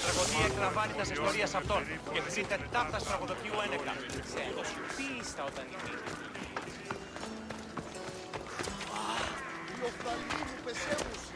Τραγωδία εκλαμβάνει τα ιστορίας αυτών και χρήστε τάπτας τραγωδοποιού ένεκα. Σε ενωσιοποίηστα όταν είναι. Η οφθαλμή μου πεσέμουσε.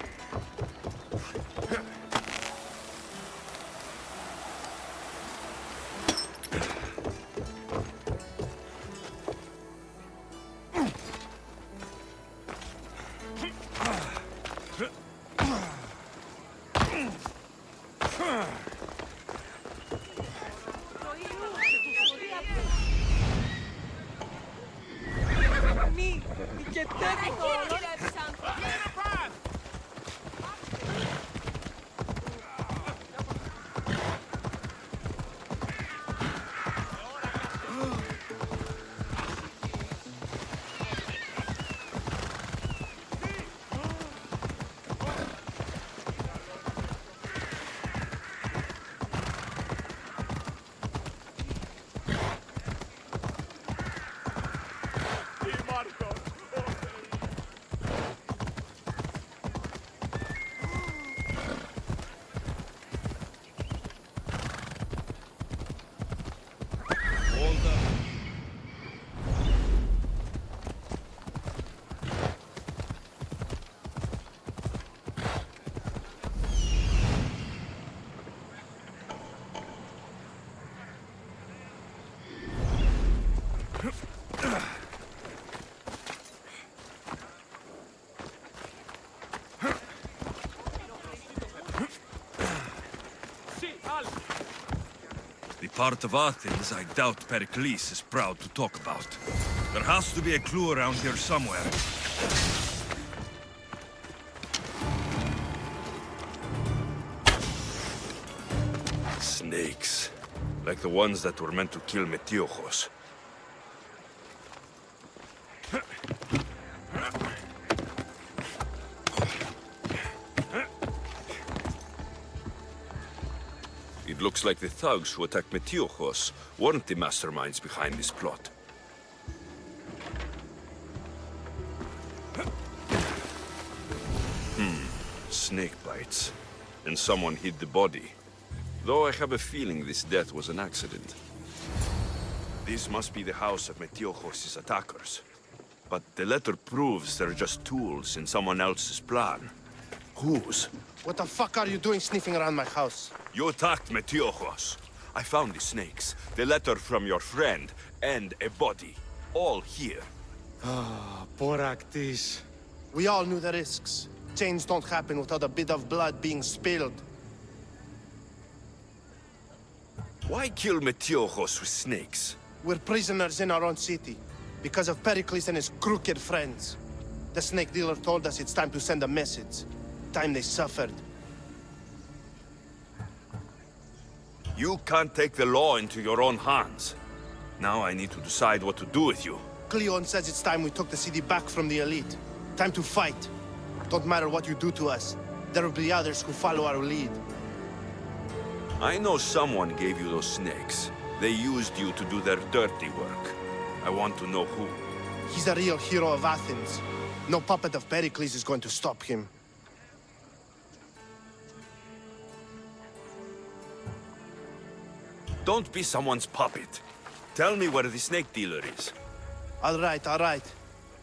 The part of Athens I doubt Pericles is proud to talk about. There has to be a clue around here somewhere. Snakes. Like the ones that were meant to kill Metiochos. It looks like the thugs who attacked Metiochos weren't the masterminds behind this plot. Snake bites. And someone hid the body. Though I have a feeling this death was an accident. This must be the house of Metiochos' attackers. But the letter proves they're just tools in someone else's plan. Whose? What the fuck are you doing sniffing around my house? You attacked Metiochos. I found the snakes, the letter from your friend, and a body. All here. Poraktis. We all knew the risks. Change don't happen without a bit of blood being spilled. Why kill Metiochos with snakes? We're prisoners in our own city, because of Pericles and his crooked friends. The snake dealer told us it's time to send a message. Time they suffered. You can't take the law into your own hands. Now I need to decide what to do with you. Cleon says it's time we took the city back from the elite. Time to fight. Don't matter what you do to us. There will be others who follow our lead. I know someone gave you those snakes. They used you to do their dirty work. I want to know who. He's a real hero of Athens. No puppet of Pericles is going to stop him. Don't be someone's puppet. Tell me where the snake dealer is. All right.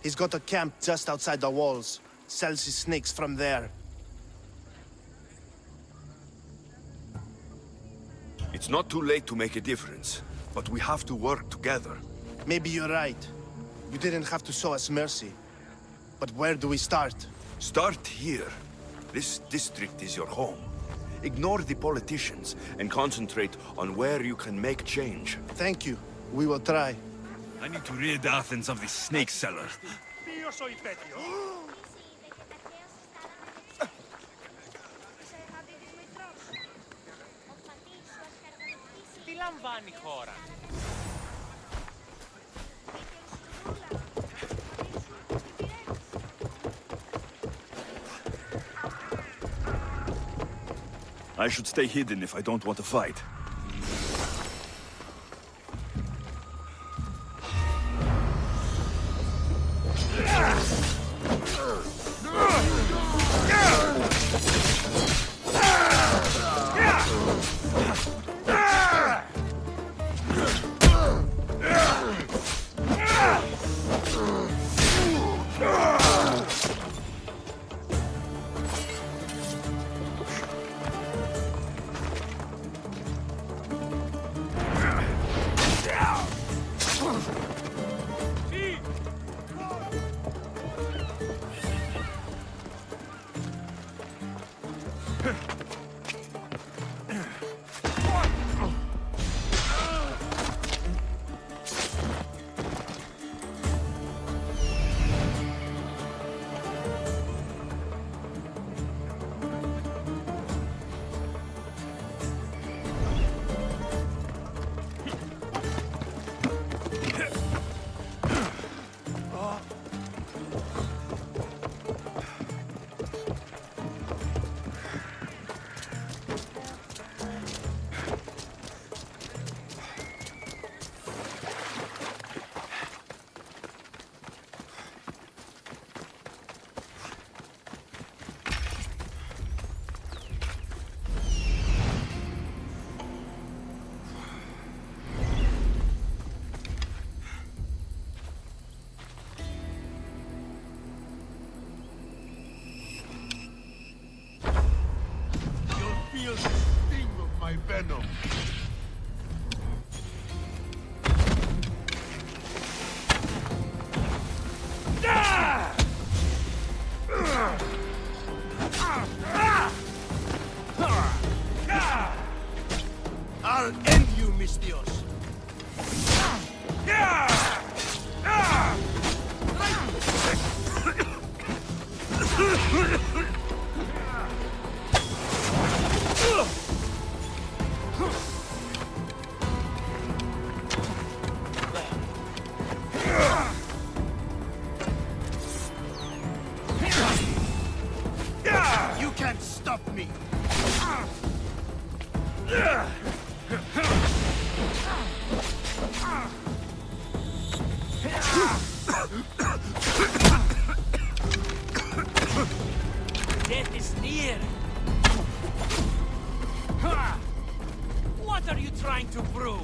He's got a camp just outside the walls. Sells his snakes from there. It's not too late to make a difference, but we have to work together. Maybe you're right. You didn't have to show us mercy. But where do we start? Start here. This district is your home. Ignore the politicians and concentrate on where you can make change. Thank you. We will try. I need to rid Athens of this snake seller. Τι λαμβάνει η χώρα? I should stay hidden if I don't want to fight. Feel the sting of my venom. I'll end you, Mistios. You can't stop me. Death is near. What are you trying to prove?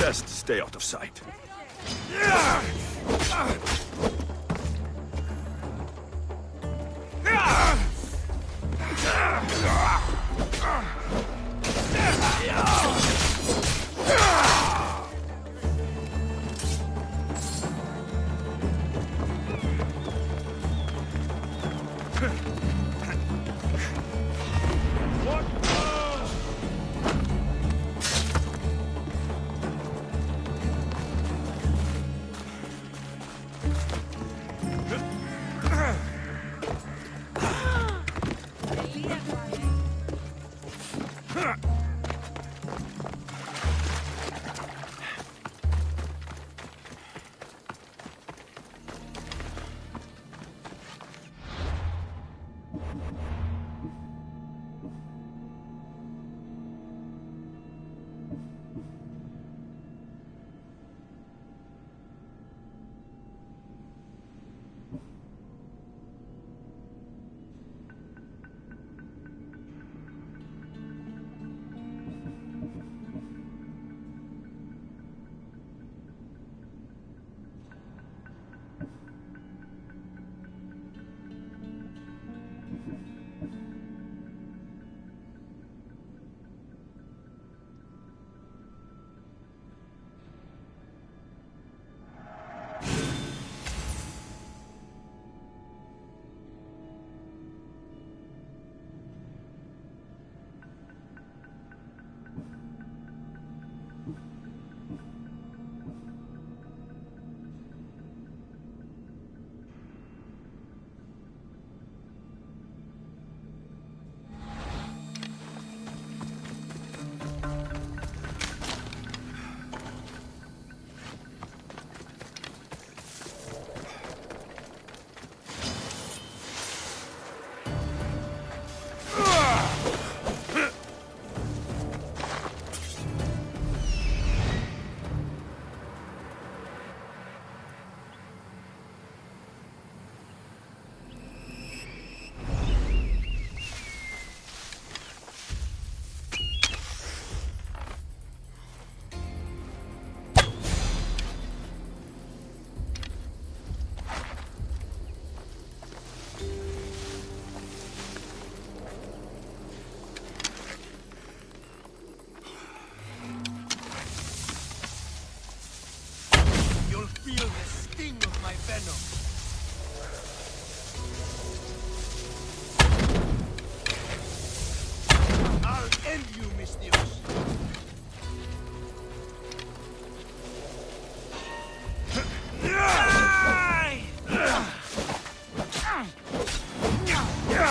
Best stay out of sight. You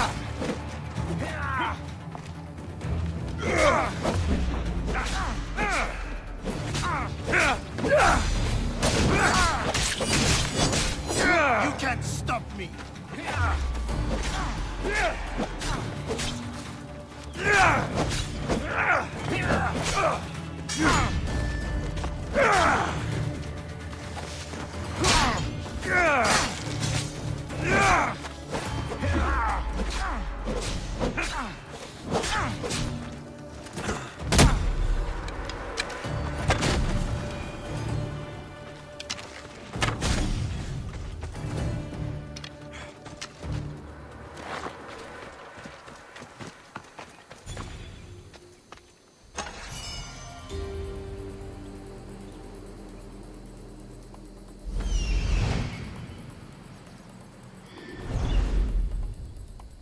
can't stop me!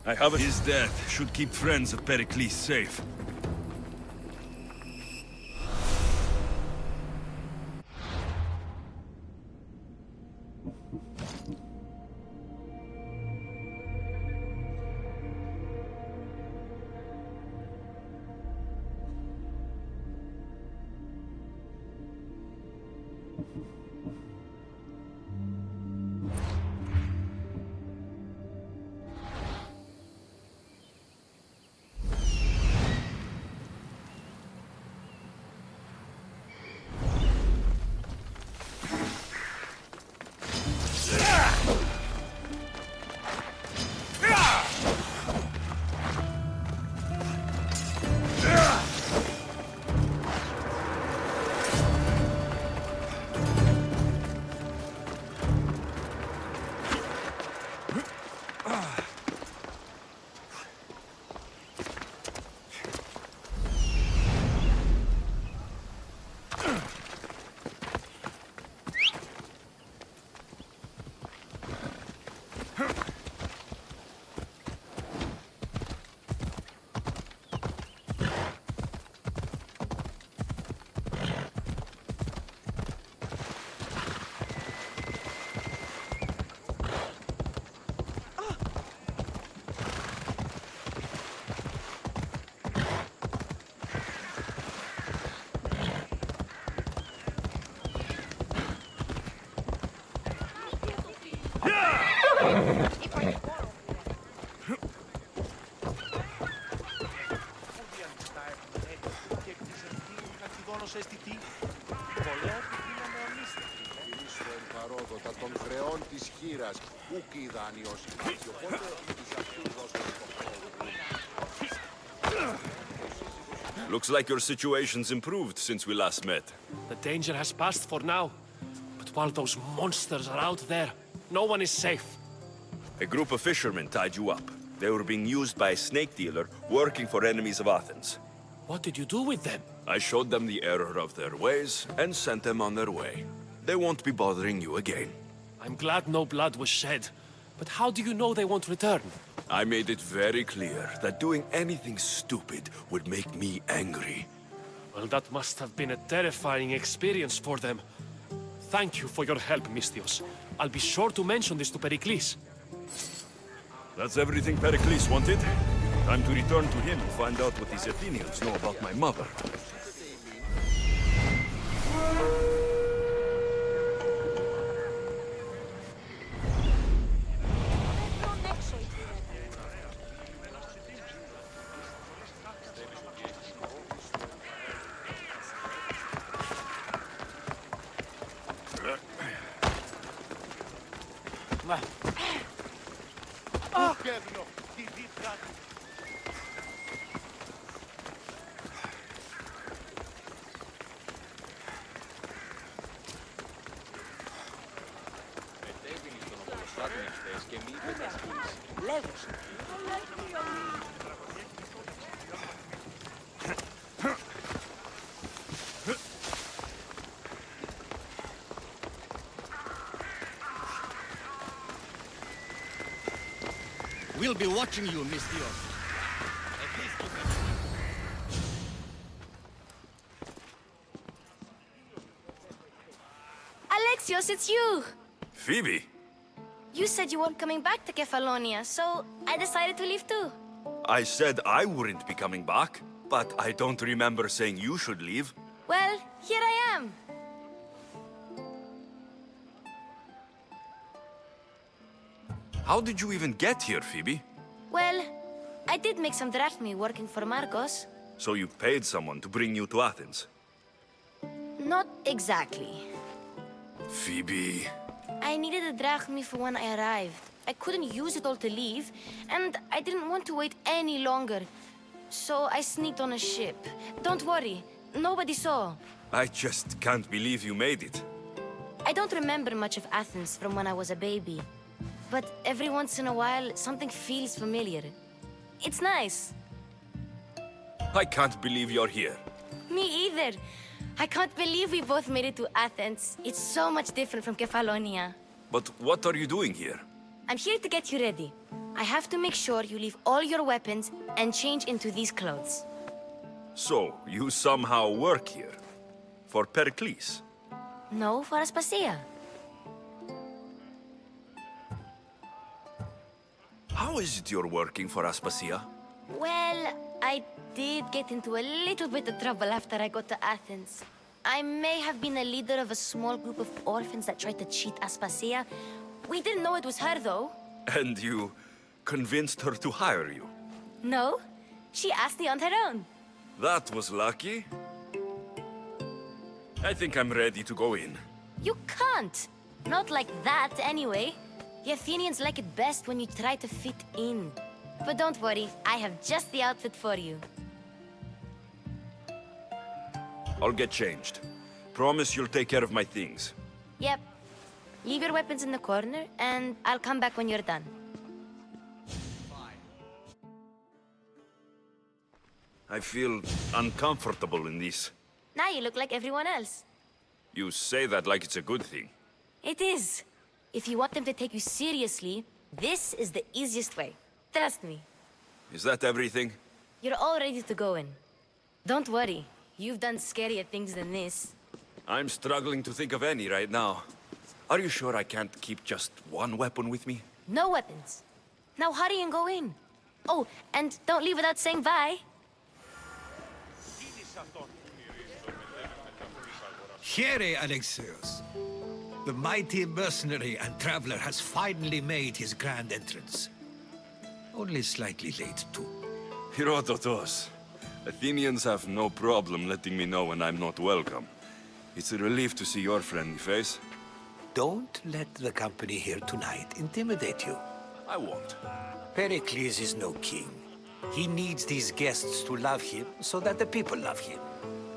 I have his death should keep friends of Pericles safe. Παρόδοτα των χρεών της χήρας, ουκ η δάνειος, και οπότε τους αυτούς δώσουν το Looks like your situation's improved since we last met. The danger has passed for now. But while those monsters are out there, no one is safe. A group of fishermen tied you up. They were being used by a snake dealer working for enemies of Athens. What did you do with them? I showed them the error of their ways and sent them on their way. They won't be bothering you again. I'm glad no blood was shed. But how do you know they won't return? I made it very clear that doing anything stupid would make me angry. Well, that must have been a terrifying experience for them. Thank you for your help, Misthios. I'll be sure to mention this to Pericles. That's everything Pericles wanted. Time to return to him and find out what these Athenians know about my mother. We'll be watching you, Misthios. Alexios, it's you! Phoebe! You said you weren't coming back to Kefalonia, so I decided to leave too. I said I wouldn't be coming back, but I don't remember saying you should leave. Well, here I am. How did you even get here, Phoebe? Well, I did make some drachmi working for Marcos. So you paid someone to bring you to Athens? Not exactly. Phoebe... I needed a drachmi for when I arrived. I couldn't use it all to leave, and I didn't want to wait any longer. So I sneaked on a ship. Don't worry, nobody saw. I just can't believe you made it. I don't remember much of Athens from when I was a baby. But every once in a while, something feels familiar. It's nice. I can't believe you're here. Me either. I can't believe we both made it to Athens. It's so much different from Kefalonia. But what are you doing here? I'm here to get you ready. I have to make sure you leave all your weapons and change into these clothes. So, you somehow work here? For Pericles? No, for Aspasia. How is it you're working for Aspasia? Well, I did get into a little bit of trouble after I got to Athens. I may have been a leader of a small group of orphans that tried to cheat Aspasia. We didn't know it was her, though. And you convinced her to hire you? No, she asked me on her own. That was lucky. I think I'm ready to go in. You can't. Not like that, anyway. The Athenians like it best when you try to fit in. But don't worry, I have just the outfit for you. I'll get changed. Promise you'll take care of my things. Yep. Leave your weapons in the corner, and I'll come back when you're done. I feel uncomfortable in this. Now you look like everyone else. You say that like it's a good thing. It is. If you want them to take you seriously, this is the easiest way. Trust me. Is that everything? You're all ready to go in. Don't worry. You've done scarier things than this. I'm struggling to think of any right now. Are you sure I can't keep just one weapon with me? No weapons. Now hurry and go in. Oh, and don't leave without saying bye. Here, Alexios. The mighty mercenary and traveler has finally made his grand entrance. Only slightly late, too. Herodotos. Athenians have no problem letting me know when I'm not welcome. It's a relief to see your friendly face. Don't let the company here tonight intimidate you. I won't. Pericles is no king. He needs these guests to love him so that the people love him.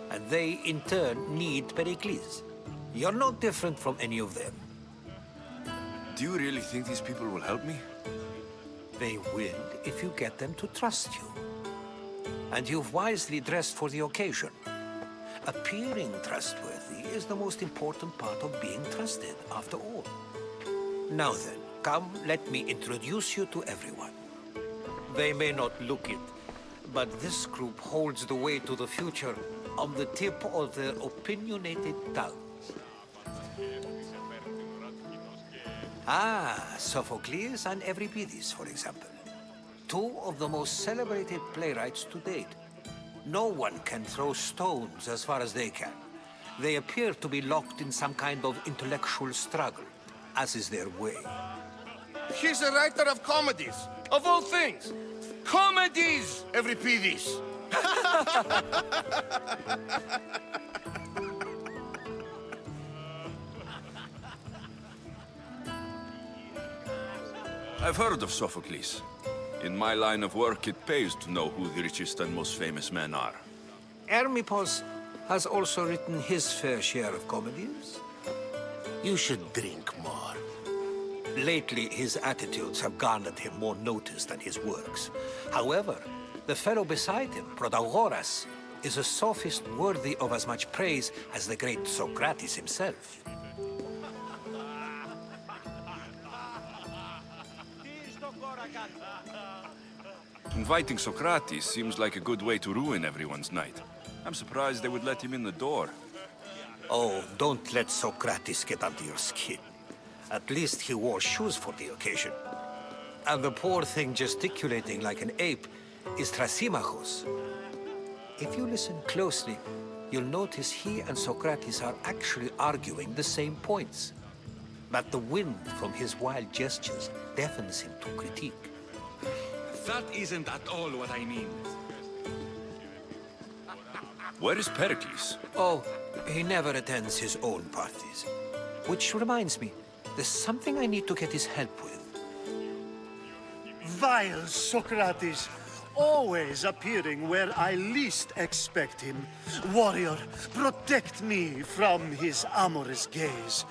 And they, in turn, need Pericles. You're no different from any of them. Do you really think these people will help me? They will if you get them to trust you. And you've wisely dressed for the occasion. Appearing trustworthy is the most important part of being trusted, after all. Now then, come, let me introduce you to everyone. They may not look it, but this group holds the way to the future on the tip of their opinionated tongues. Ah, Sophocles and Euripides, for example. Two of the most celebrated playwrights to date. No one can throw stones as far as they can. They appear to be locked in some kind of intellectual struggle, as is their way. He's a writer of comedies, of all things. Comedies, Euripides. I've heard of Sophocles. In my line of work, it pays to know who the richest and most famous men are. Hermippos has also written his fair share of comedies. You should drink more. Lately, his attitudes have garnered him more notice than his works. However, the fellow beside him, Protagoras, is a sophist worthy of as much praise as the great Socrates himself. Inviting Socrates seems like a good way to ruin everyone's night. I'm surprised they would let him in the door. Oh, don't let Socrates get under your skin. At least he wore shoes for the occasion. And the poor thing gesticulating like an ape is Thrasymachos. If you listen closely, you'll notice he and Socrates are actually arguing the same points. But the wind from his wild gestures deafens him to critique. That isn't at all what I mean. Where is Pericles? Oh, he never attends his own parties. Which reminds me, there's something I need to get his help with. Vile Socrates, always appearing where I least expect him. Warrior, protect me from his amorous gaze.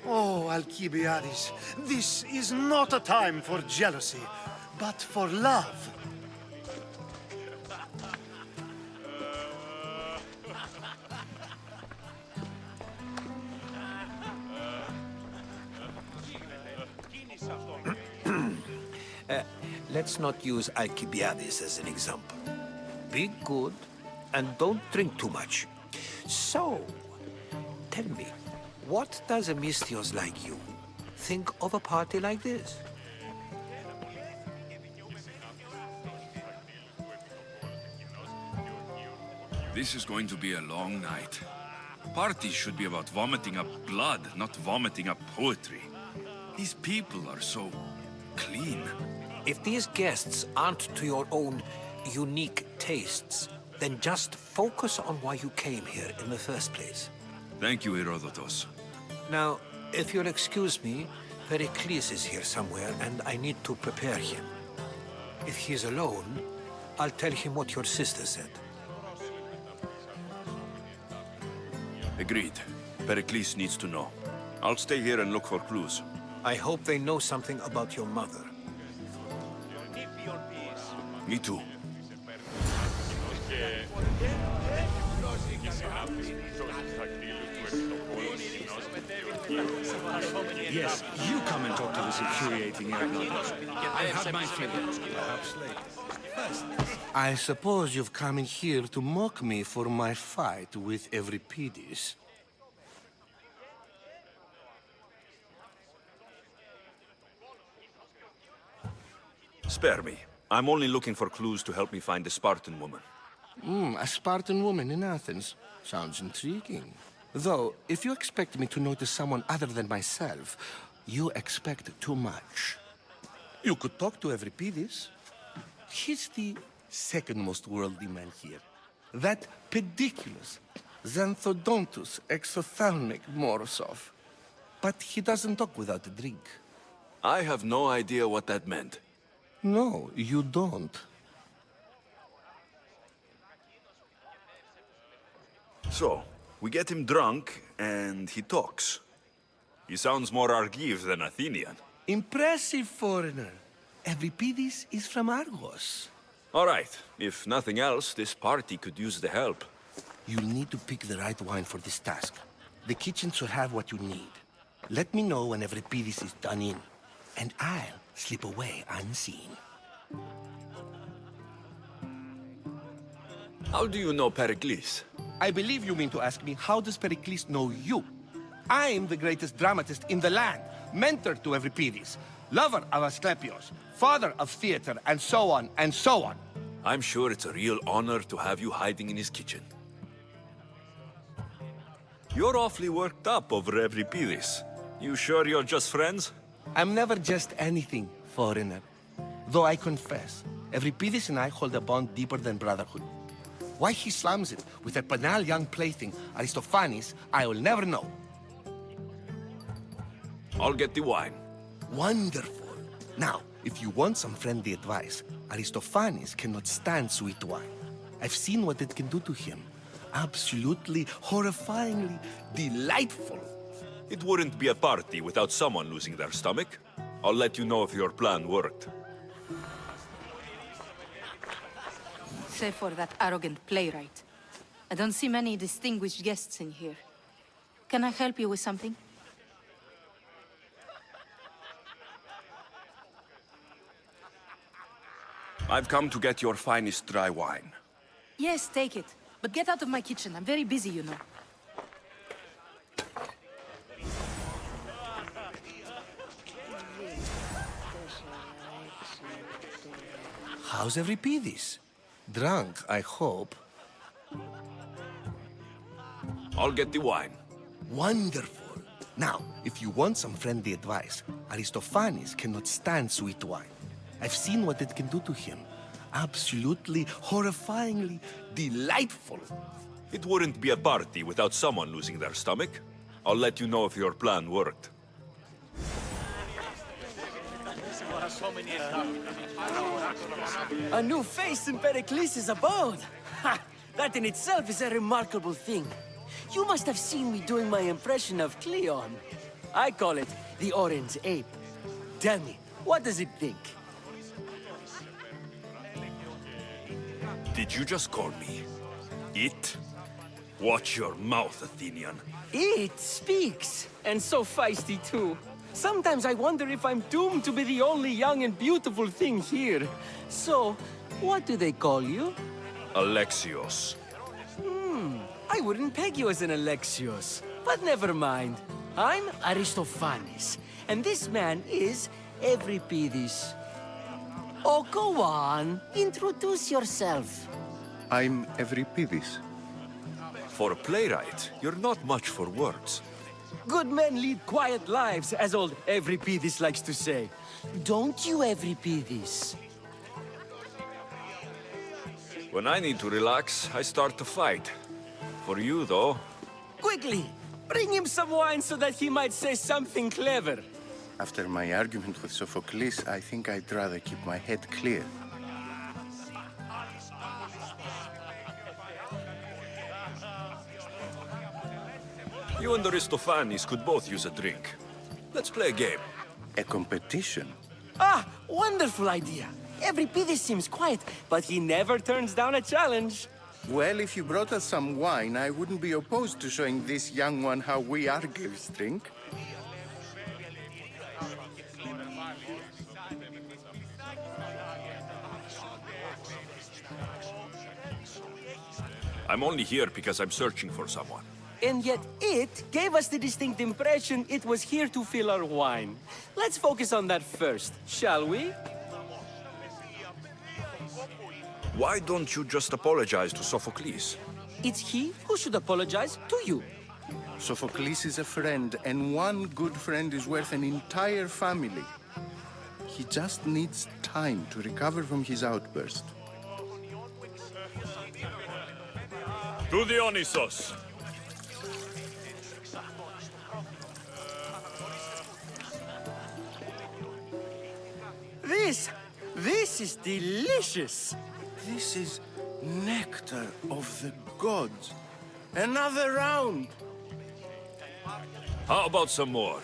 Oh, Alcibiades, this is not a time for jealousy, but for love. Let's not use Alcibiades as an example. Be good and don't drink too much. So, tell me, what does a Misthios like you think of a party like this? This is going to be a long night. Parties should be about vomiting up blood, not vomiting up poetry. These people are so clean. If these guests aren't to your own unique tastes, then just focus on why you came here in the first place. Thank you, Herodotus. Now, if you'll excuse me, Pericles is here somewhere, and I need to prepare him. If he's alone, I'll tell him what your sister said. Agreed. Pericles needs to know. I'll stay here and look for clues. I hope they know something about your mother. Me too. Yes, you come and talk to this infuriating Aragon. I've had my fill. Perhaps later. I suppose you've come in here to mock me for my fight with Euripides. Spare me. I'm only looking for clues to help me find a Spartan woman. A Spartan woman in Athens. Sounds intriguing. Though, if you expect me to notice someone other than myself, you expect too much. You could talk to Euripides. He's the second most worldly man here. That pediculous, xanthodontus exophthalmic Morosov. But he doesn't talk without a drink. I have no idea what that meant. No, you don't. So, we get him drunk, and he talks. He sounds more Argive than Athenian. Impressive foreigner. Euripides is from Argos. All right. If nothing else, this party could use the help. You'll need to pick the right wine for this task. The kitchen should have what you need. Let me know when Euripides is done in, and I'll slip away unseen. How do you know Pericles? I believe you mean to ask me, how does Pericles know you? I'm the greatest dramatist in the land, mentor to Euripides, lover of Asclepios, father of theater, and so on, and so on. I'm sure it's a real honor to have you hiding in his kitchen. You're awfully worked up over Euripides. You sure you're just friends? I'm never just anything, foreigner. Though I confess, Euripides and I hold a bond deeper than brotherhood. Why he slams it with that banal young plaything, Aristophanes, I will never know. I'll get the wine. Wonderful. Now, if you want some friendly advice, Aristophanes cannot stand sweet wine. I've seen what it can do to him. Absolutely, horrifyingly delightful. It wouldn't be a party without someone losing their stomach. I'll let you know if your plan worked. Save for that arrogant playwright. I don't see many distinguished guests in here. Can I help you with something? I've come to get your finest dry wine. Yes, take it. But get out of my kitchen. I'm very busy, you know. How's Euripidis? Drunk, I hope. I'll get the wine. Wonderful. Now, if you want some friendly advice, Aristophanes cannot stand sweet wine. I've seen what it can do to him. Absolutely, horrifyingly delightful. It wouldn't be a party without someone losing their stomach. I'll let you know if your plan worked. A new face in Pericles' abode! Ha! That in itself is a remarkable thing. You must have seen me doing my impression of Cleon. I call it the Orange Ape. Tell me, what does it think? Did you just call me it? Watch your mouth, Athenian. It speaks, and so feisty too. Sometimes I wonder if I'm doomed to be the only young and beautiful thing here. So, what do they call you? Alexios. I wouldn't peg you as an Alexios, but never mind. I'm Aristophanes, and this man is Euripidis. Oh, go on. Introduce yourself. I'm Euripidis. For a playwright, you're not much for words. Good men lead quiet lives, as old Euripidis likes to say. Don't you, Euripidis? When I need to relax, I start to fight. For you, though... Quickly! Bring him some wine so that he might say something clever. After my argument with Sophocles, I think I'd rather keep my head clear. You and Aristophanes could both use a drink. Let's play a game. A competition? Ah, wonderful idea. Euripidis seems quiet, but he never turns down a challenge. Well, if you brought us some wine, I wouldn't be opposed to showing this young one how we Argives drink. I'm only here because I'm searching for someone. And yet it gave us the distinct impression it was here to fill our wine. Let's focus on that first, shall we? Why don't you just apologize to Sophocles? It's he who should apologize to you. Sophocles is a friend, and one good friend is worth an entire family. He just needs time to recover from his outburst. To Dionysos! This is delicious! This is nectar of the gods. Another round! How about some more?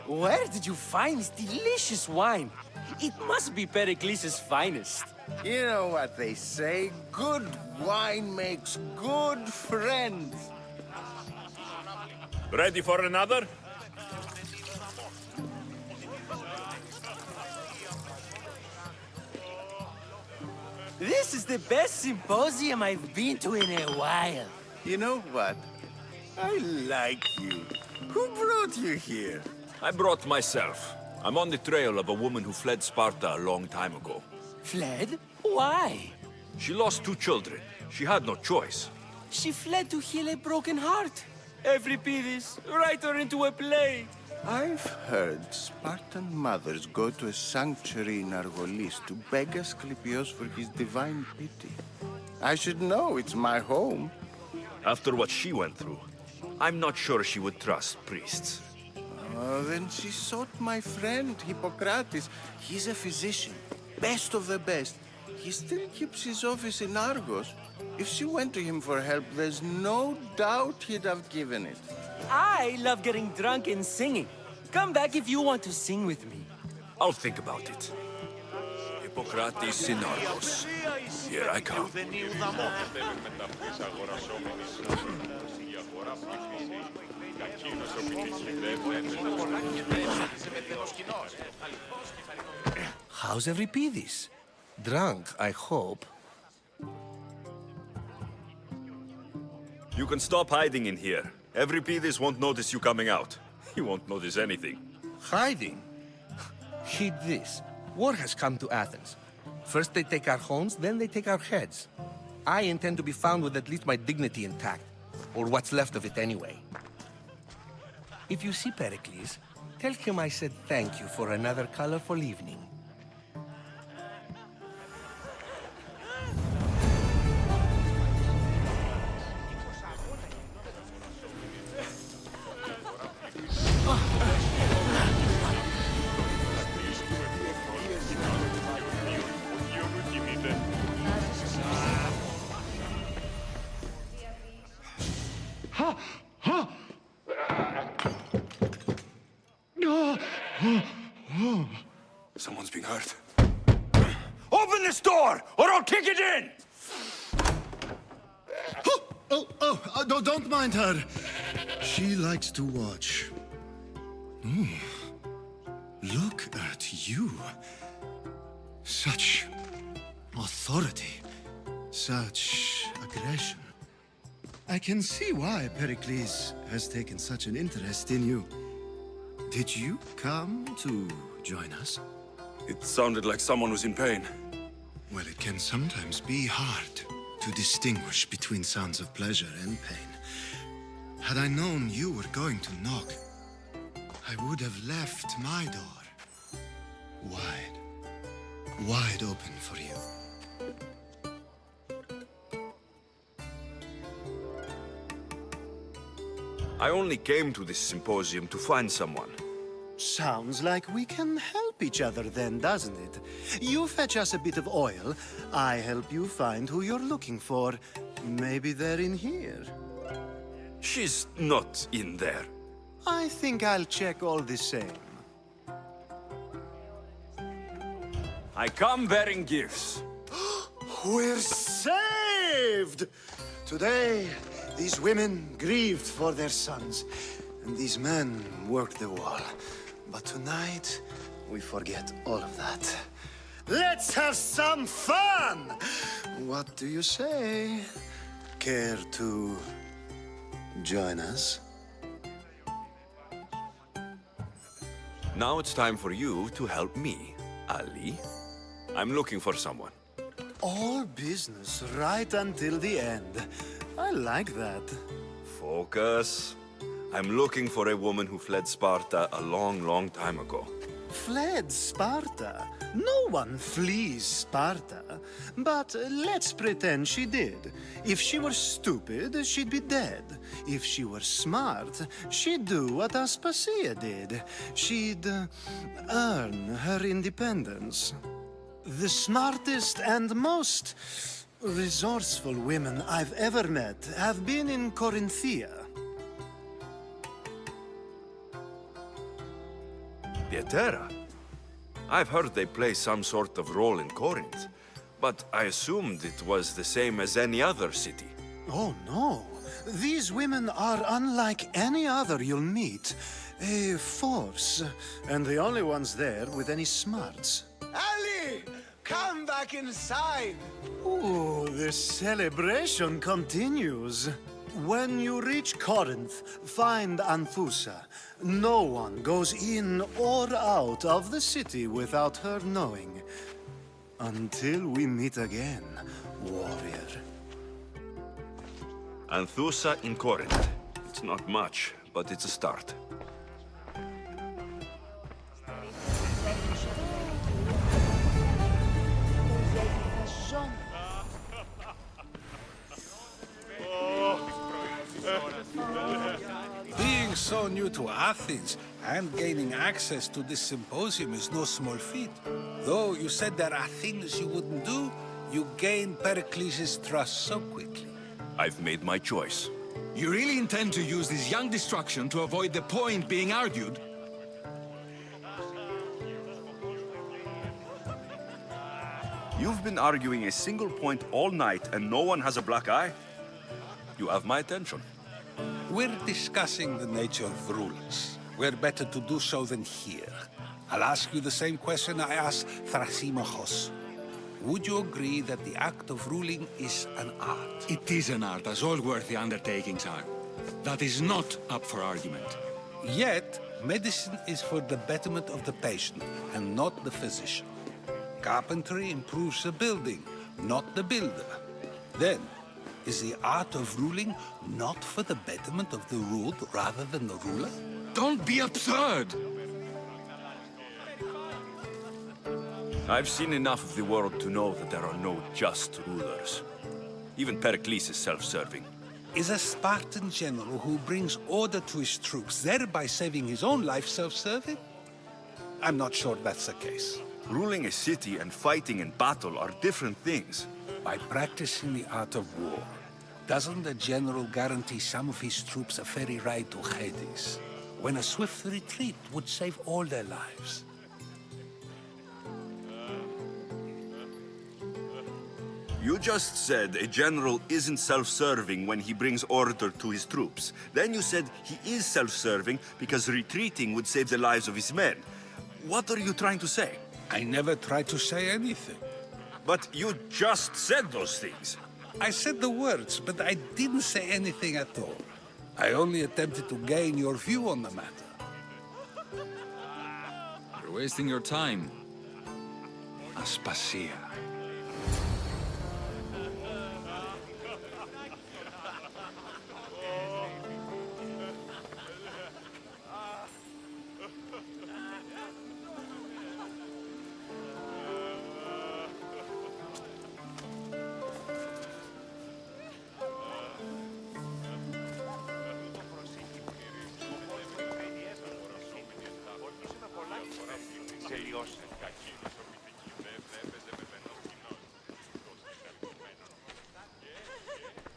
Where did you find this delicious wine? It must be Pericles' finest. You know what they say, good wine makes good friends. Ready for another? This is the best symposium I've been to in a while. You know what? I like you. Who brought you here? I brought myself. I'm on the trail of a woman who fled Sparta a long time ago. Fled? Why? She lost 2 children. She had no choice. She fled to heal a broken heart. Euripidis, write her into a play. I've heard Spartan mothers go to a sanctuary in Argolis to beg Asclepios for his divine pity. I should know, it's my home. After what she went through, I'm not sure she would trust priests. Then she sought my friend, Hippocrates. He's a physician, best of the best. He still keeps his office in Argos. If she went to him for help, there's no doubt he'd have given it. I love getting drunk and singing. Come back if you want to sing with me. I'll think about it. Hippocrates in Argos. Here I come. How's Euripidis? Drunk, I hope. You can stop hiding in here. Every Pedis won't notice you coming out. He won't notice anything. Hiding? Heed this. War has come to Athens. First they take our homes, then they take our heads. I intend to be found with at least my dignity intact. Or what's left of it anyway. If you see Pericles, tell him I said thank you for another colorful evening. Someone's being hurt. Open this door, or I'll kick it in! Don't mind her. She likes to watch. Look at you. Such authority. Such aggression. I can see why Pericles has taken such an interest in you. Did you come to join us? It sounded like someone was in pain. Well, it can sometimes be hard to distinguish between sounds of pleasure and pain. Had I known you were going to knock, I would have left my door wide open for you. I only came to this symposium to find someone. Sounds like we can help each other then, doesn't it? You fetch us a bit of oil, I help you find who you're looking for. Maybe they're in here. She's not in there. I think I'll check all the same. I come bearing gifts. We're saved! Today, these women grieved for their sons, and these men worked the wall. But tonight, we forget all of that. Let's have some fun! What do you say? Care to join us? Now it's time for you to help me, Ali. I'm looking for someone. All business right until the end. I like that. Focus. I'm looking for a woman who fled Sparta a long, long time ago. Fled Sparta? No one flees Sparta. But let's pretend she did. If she were stupid, she'd be dead. If she were smart, she'd do what Aspasia did. She'd earn her independence. The smartest and most resourceful women I've ever met have been in Corinthia. Pietera? I've heard they play some sort of role in Corinth, but I assumed it was the same as any other city. Oh, no. These women are unlike any other you'll meet. A force, and the only ones there with any smarts. Ali! Come back inside! Ooh, the celebration continues. When you reach Corinth, find Anthusa. No one goes in or out of the city without her knowing. Until we meet again, warrior. Anthusa in Corinth. It's not much, but it's a start. Being so new to Athens and gaining access to this symposium is no small feat. Though you said there are things you wouldn't do, you gained Pericles' trust so quickly. I've made my choice. You really intend to use this young destruction to avoid the point being argued? You've been arguing a single point all night and no one has a black eye? You have my attention. We're discussing the nature of rulers. Where better to do so than here? I'll ask you the same question I asked Thrasymachos. Would you agree that the act of ruling is an art? It is an art, as all worthy undertakings are. That is not up for argument. Yet, medicine is for the betterment of the patient and not the physician. Carpentry improves the building, not the builder. Then, is the art of ruling not for the betterment of the ruled rather than the ruler? Don't be absurd! I've seen enough of the world to know that there are no just rulers. Even Pericles is self-serving. Is a Spartan general who brings order to his troops, thereby saving his own life, self-serving? I'm not sure that's the case. Ruling a city and fighting in battle are different things. By practicing the art of war, doesn't the general guarantee some of his troops a ferry ride to Hades, when a swift retreat would save all their lives? You just said a general isn't self-serving when he brings order to his troops. Then you said he is self-serving because retreating would save the lives of his men. What are you trying to say? I never tried to say anything. But you just said those things. I said the words, but I didn't say anything at all. I only attempted to gain your view on the matter. You're wasting your time. Aspasia.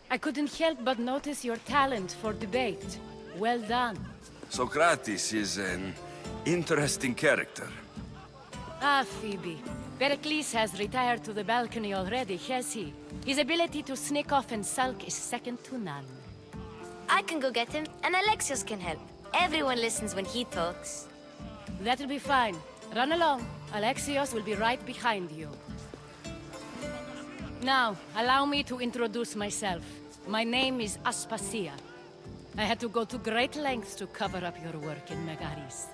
I couldn't help but notice your talent for debate. Well done. Socrates is an interesting character. Ah, Phoebe. Pericles has retired to the balcony already, has he? His ability to sneak off and sulk is second to none. I can go get him, and Alexios can help. Everyone listens when he talks. That'll be fine. Run along. Alexios will be right behind you. Now, allow me to introduce myself. My name is Aspasia. I had to go to great lengths to cover up your work in Megaris.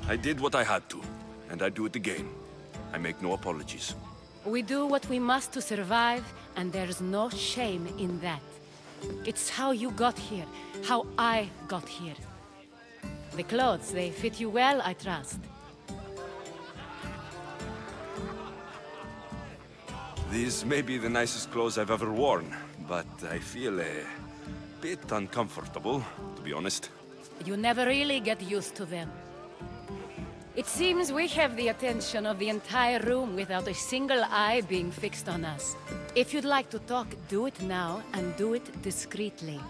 I did what I had to, and I do it again. I make no apologies. We do what we must to survive, and there's no shame in that. It's how you got here, how I got here. The clothes, they fit you well, I trust. These may be the nicest clothes I've ever worn, but I feel a bit uncomfortable, to be honest. You never really get used to them. It seems we have the attention of the entire room without a single eye being fixed on us. If you'd like to talk, do it now, and do it discreetly.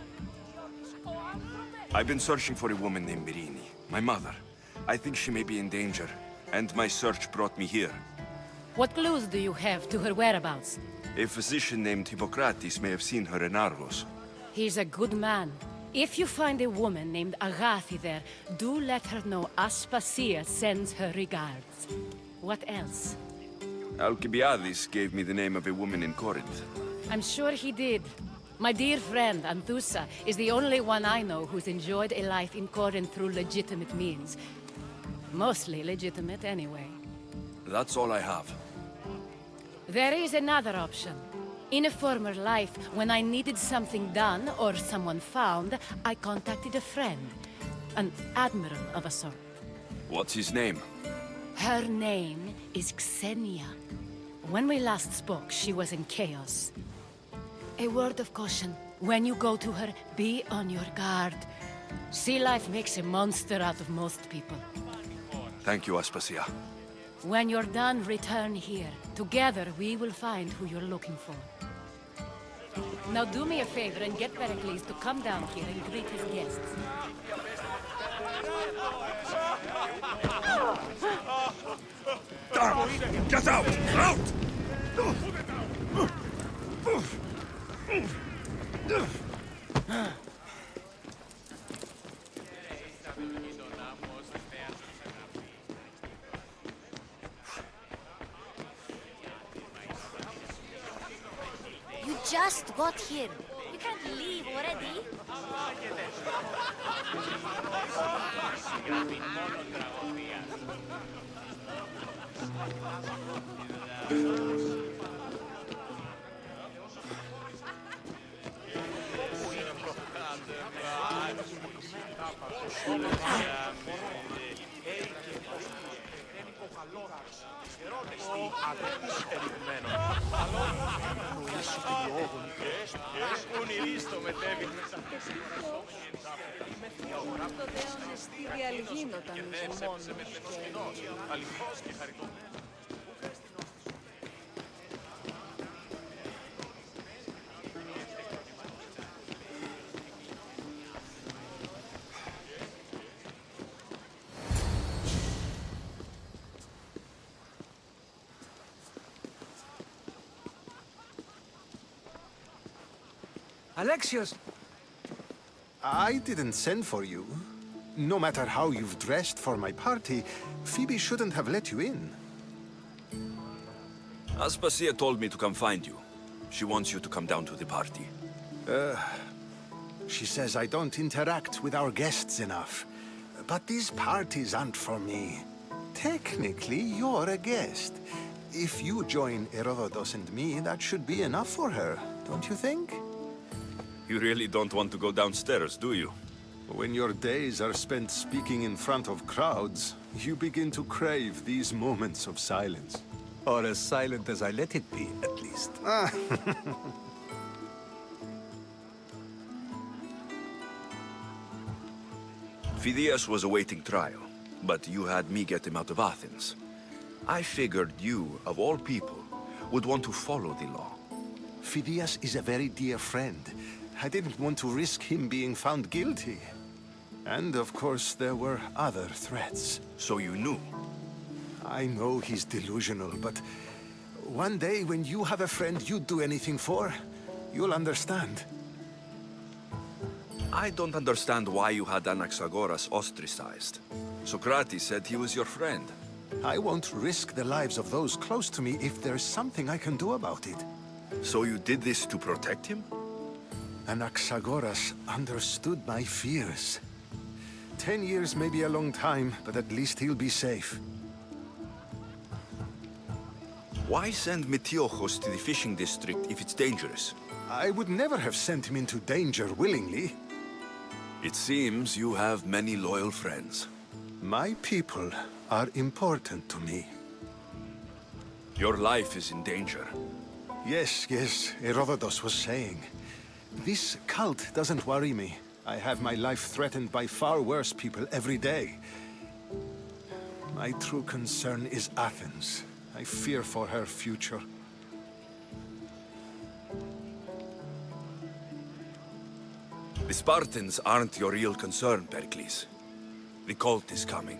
I've been searching for a woman named Mirini, my mother. I think she may be in danger, and my search brought me here. What clues do you have to her whereabouts? A physician named Hippocrates may have seen her in Argos. He's a good man. If you find a woman named Agathi there, do let her know Aspasia sends her regards. What else? Alcibiades gave me the name of a woman in Corinth. I'm sure he did. My dear friend, Anthusa, is the only one I know who's enjoyed a life in Corinth through legitimate means. Mostly legitimate, anyway. That's all I have. There is another option. In a former life, when I needed something done or someone found, I contacted a friend. An admiral of a sort. What's his name? Her name is Xenia. When we last spoke, she was in chaos. A word of caution. When you go to her, be on your guard. Sea life makes a monster out of most people. Thank you, Aspasia. When you're done, return here. Together, we will find who you're looking for. Now do me a favor and get Pericles to come down here and greet his guests. Down! Get out! Out! got here. You can't leave already. Alexios! I didn't send for you. No matter how you've dressed for my party, Phoebe shouldn't have let you in. Aspasia told me to come find you. She wants you to come down to the party. She says I don't interact with our guests enough. But these parties aren't for me. Technically, you're a guest. If you join Herodotus and me, that should be enough for her, don't you think? You really don't want to go downstairs, do you? When your days are spent speaking in front of crowds, you begin to crave these moments of silence. Or as silent as I let it be, at least. Phidias was awaiting trial, but you had me get him out of Athens. I figured you, of all people, would want to follow the law. Phidias is a very dear friend. I didn't want to risk him being found guilty. And of course, there were other threats. So you knew? I know he's delusional, but one day when you have a friend you'd do anything for, you'll understand. I don't understand why you had Anaxagoras ostracized. Socrates said he was your friend. I won't risk the lives of those close to me if there's something I can do about it. So you did this to protect him? Anaxagoras understood my fears. 10 years may be a long time, but at least he'll be safe. Why send Metiochos to the fishing district if it's dangerous? I would never have sent him into danger willingly. It seems you have many loyal friends. My people are important to me. Your life is in danger. Yes, Herodotus was saying. This cult doesn't worry me. I have my life threatened by far worse people every day. My true concern is Athens. I fear for her future. The Spartans aren't your real concern, Pericles. The cult is coming,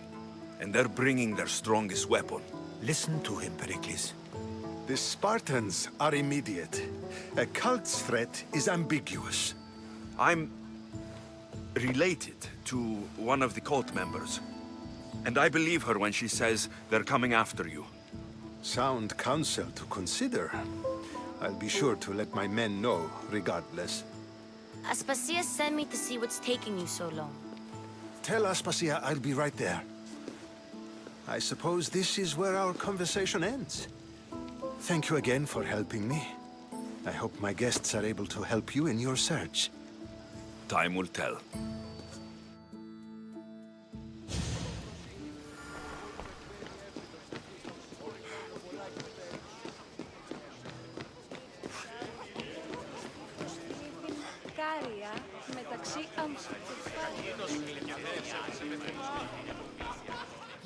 and they're bringing their strongest weapon. Listen to him, Pericles. The Spartans are immediate. A cult's threat is ambiguous. I'm related to one of the cult members, and I believe her when she says they're coming after you. Sound counsel to consider. I'll be sure to let my men know, regardless. Aspasia sent me to see what's taking you so long. Tell Aspasia I'll be right there. I suppose this is where our conversation ends. Thank you again for helping me. I hope my guests are able to help you in your search. Time will tell.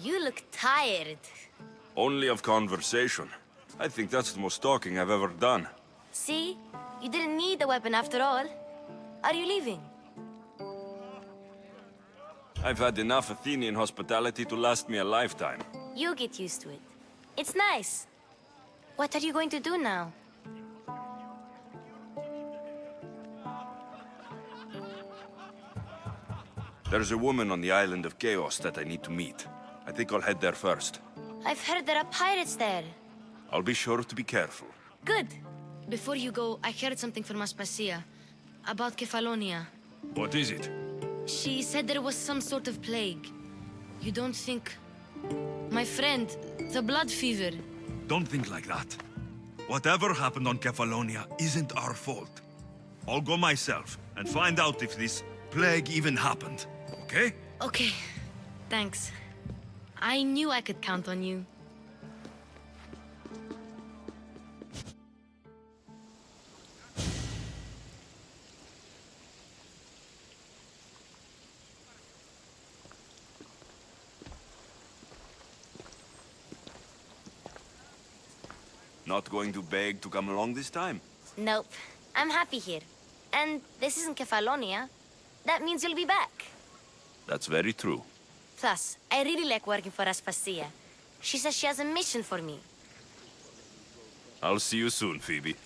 You look tired. Only of conversation. I think that's the most talking I've ever done. See? You didn't need the weapon after all. Are you leaving? I've had enough Athenian hospitality to last me a lifetime. You get used to it. It's nice. What are you going to do now? There's a woman on the island of Chaos that I need to meet. I think I'll head there first. I've heard there are pirates there. I'll be sure to be careful. Good. Before you go, I heard something from Aspasia about Kefalonia. What is it? She said there was some sort of plague. You don't think... My friend, the blood fever. Don't think like that. Whatever happened on Kefalonia isn't our fault. I'll go myself and find out if this plague even happened, okay? Okay, thanks. I knew I could count on you. Not going to beg to come along this time? Nope. I'm happy here. And this isn't Kefalonia. That means you'll be back. That's very true. Plus, I really like working for Aspasia. She says she has a mission for me. I'll see you soon, Phoebe.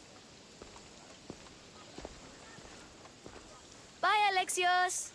Bye, Alexios!